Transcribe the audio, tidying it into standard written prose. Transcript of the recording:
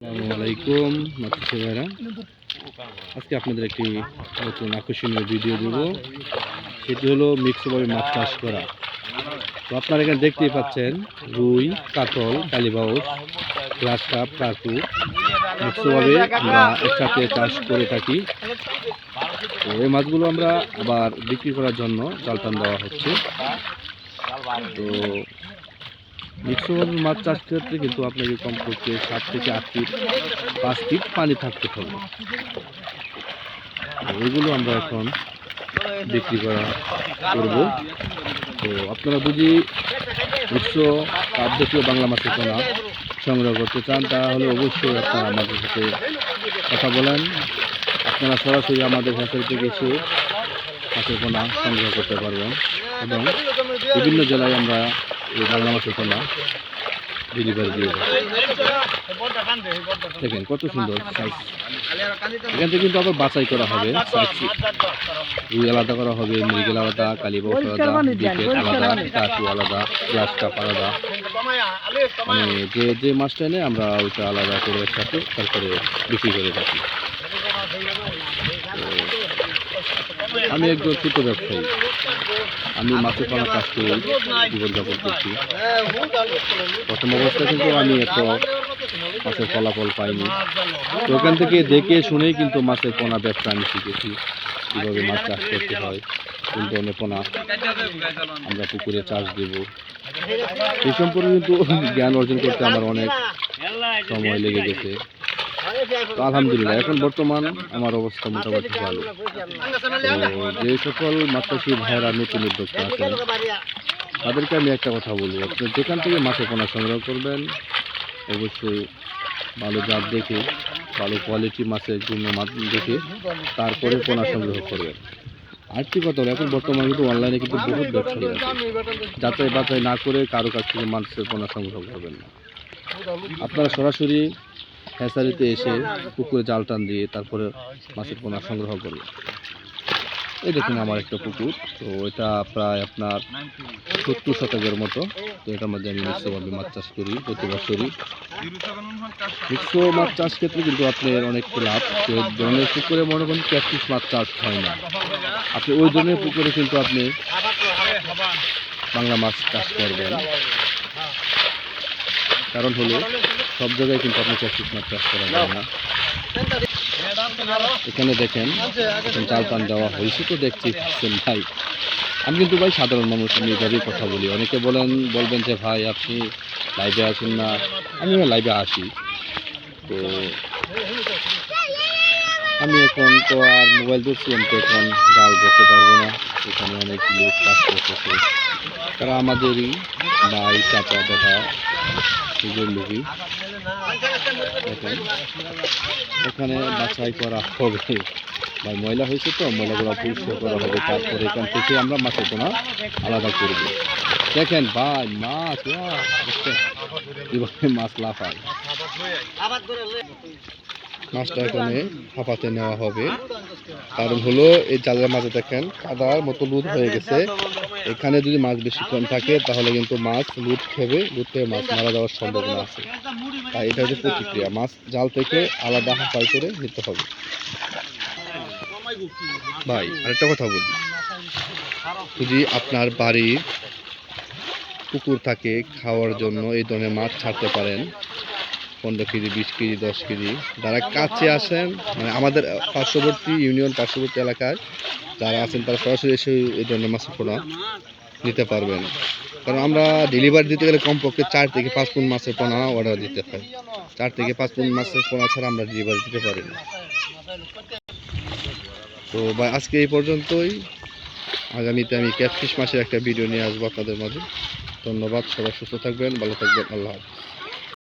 আসসালামু আলাইকুম মাতৃ ভাইরা, আজকে আপনাদের একটি নতুন আকর্ষণীয় ভিডিও দেব। সেটি হলো মিক্সভাবে মাছ চাষ করা। তো আপনারা এখানে দেখতেই পাচ্ছেন রুই, কাতল, কালীবাউস, গ্লাস কাপ, কাকু মিক্সভাবে আমরা একসাথে চাষ করে থাকি। তো এই মাছগুলো আমরা আবার বিক্রি করার জন্য জালটান দেওয়া হচ্ছে। তো মিক্সভাবে মাছ চাষ ক্ষেত্রে কিন্তু আপনাকে কমপক্ষে 7 থেকে 8 ফিট 5 ফিট পানি থাকতে হবে। এগুলো আমরা এখন বিক্রি করব। তো আপনারা যদি উৎস পদ্ধতিও বাংলা মাছের পোনা সংগ্রহ করতে চান তাহলে অবশ্যই আপনারা আমাদের সাথে কথা বলেন। আপনারা সরাসরি আমাদের হ্যাচারি থেকে এসে মাছের পোনা সংগ্রহ করতে পারবেন এবং বিভিন্ন জেলায় আমরা এই বাংলা মাছের পোনা ডেলিভারি দিয়ে দেবো। দেখেন কত সুন্দর সাইজ। এখান থেকে কিন্তু আবার বাছাই করা হবে, রুই আলাদা করা হবে, মৃগেল আলাদা, কালীবাউস আলাদা, বিকেট আলাদা, কাকু আলাদা, গ্লাস কাপ আলাদা, মানে যে মাছটা এনে আমরা ওইটা আলাদা করে একসাথে তারপরে বিক্রি করে থাকি। আমি একজন ছোট ব্যবসায়ী, আমি মাছের পালা চাষ করে জীবনযাপন করছি। প্রথম অবস্থায় কিন্তু আমি এত মাছের ফলাফল পাইনি। তো ওখান থেকে দেখে শুনেই কিন্তু মাছের পোনা ব্যবসা আমি শিখেছি, কীভাবে মাছ চাষ করতে হয়, কোন ধরনের পোনা আমরা পুকুরে চাষ দেব, এই সম্পর্কে কিন্তু জ্ঞান অর্জন করতে আমার অনেক সময় লেগে গেছে। তো আলহামদুলিল্লাহ এখন বর্তমান আমার অবস্থা মোটামুটি ভালো। তো যে সকল মাছ চাষি ভাইয়েরা নতুন উদ্যোক্তা আছেন তাদেরকে আমি একটা কথা বলবো, আপনি যেখান থেকে মাছের পোনা সংগ্রহ করবেন অবশ্যই ভালো জাত দেখে, ভালো কোয়ালিটি মাছের জন্য মাছ দেখে তারপরে পোনা সংগ্রহ করবেন। আরেকটি কথা হলো, এখন বর্তমানে কিন্তু অনলাইনে কিন্তু বহুত ব্যবসায়ী আছে, যাচাই বাছাই না করে কারো কাছ থেকে মাছের পোনা সংগ্রহ করবেন না। আপনারা সরাসরি হ্যাচারিতে এসে পুকুরে জাল টান দিয়ে তারপরে মাছের পোনা সংগ্রহ করবেন। এই দেখুন আমার একটা পুকুর, তো এটা প্রায় আপনার 70 শতকের মতো। তো এটার মধ্যে আমি মিক্সভাবে মাছ চাষ করি প্রতি বছরই। মিক্স মাছ চাষ ক্ষেত্রে কিন্তু আপনার অনেক লাভ। তো এই ধরনের পুকুরে মনে করেন ক্যাটফিশ মাছ চাষ হয় না, আপনি ওই ধরনের পুকুরে কিন্তু আপনি বাংলা মাছ চাষ করবেন। কারণ হলো সব জায়গায় কিন্তু আপনি ক্যাটফিশ মাছ চাষ করা যায় না। এখানে দেখেন এখন জাল টান দেওয়া হয়েছে, তো দেখছি ভাই আমি কিন্তু ভাই সাধারণ মানুষ, আমি এভাবেই কথা বলি। অনেকে বলবেন যে ভাই আপনি লাইভে আসেন না, আমি লাইভে আসি। তো আমি এখন তো আর মোবাইল ধরছি, আমি তো এখন জাল ধরতে পারবো না। এখানে অনেক লোক কাজ করতেছে, তারা আমাদেরই ভাই, চাচা, দেখা নিজের লোকই। এখানে বাছাই করা হবে, ভাই ময়লা হয়েছে তো ময়লাগুলো পরিষ্কার করা হবে, তারপরে এখান থেকে আমরা মাছের পোনা আলাদা করব। দেখেন ভাই মাছ, কিভাবে মাছ লাফায়। মাছটা এখানে হাঁপাতে নেওয়া হবে, কারণ হলো এই জালের মাঝে দেখেন কাদার মতো লুট হয়ে গেছে। এখানে যদি মাছ বেশিক্ষণ থাকে তাহলে কিন্তু মাছ লুট খেয়ে মাছ মারা যাওয়ার সম্ভাবনা আছে। তাই এটা হচ্ছে প্রতিক্রিয়া, মাছ জাল থেকে আলাদা হাঁপাই করে নিতে হবে। ভাই আরেকটা কথা বলি, যদি আপনার বাড়ির পুকুর থাকে খাওয়ার জন্য এই ধরনের মাছ ছাড়তে পারেন। 15 কেজি, 20 কেজি, 10 কেজি যারা কাছে আসেন, মানে আমাদের পার্শ্ববর্তী ইউনিয়ন, পার্শ্ববর্তী এলাকায় যারা আছেন তারা সরাসরি এসে এই ধরনের মাছের পোনা নিতে পারবেন। কারণ আমরা ডেলিভারি দিতে গেলে কমপক্ষে 4 থেকে 5 পুন মাছের পোনা অর্ডার দিতে হয়। 4 থেকে 5 পুন মাছের পোনা ছাড়া আমরা ডেলিভারি দিতে পারি না। তো ভাই আজকে এই পর্যন্তই। আগামীতে আমি ক্যাটফিশ মাছের একটা ভিডিও নিয়ে আসবো আপনাদের মাঝে। ধন্যবাদ, সবাই সুস্থ থাকবেন, ভালো থাকবেন, আল্লাহ হাফেজ।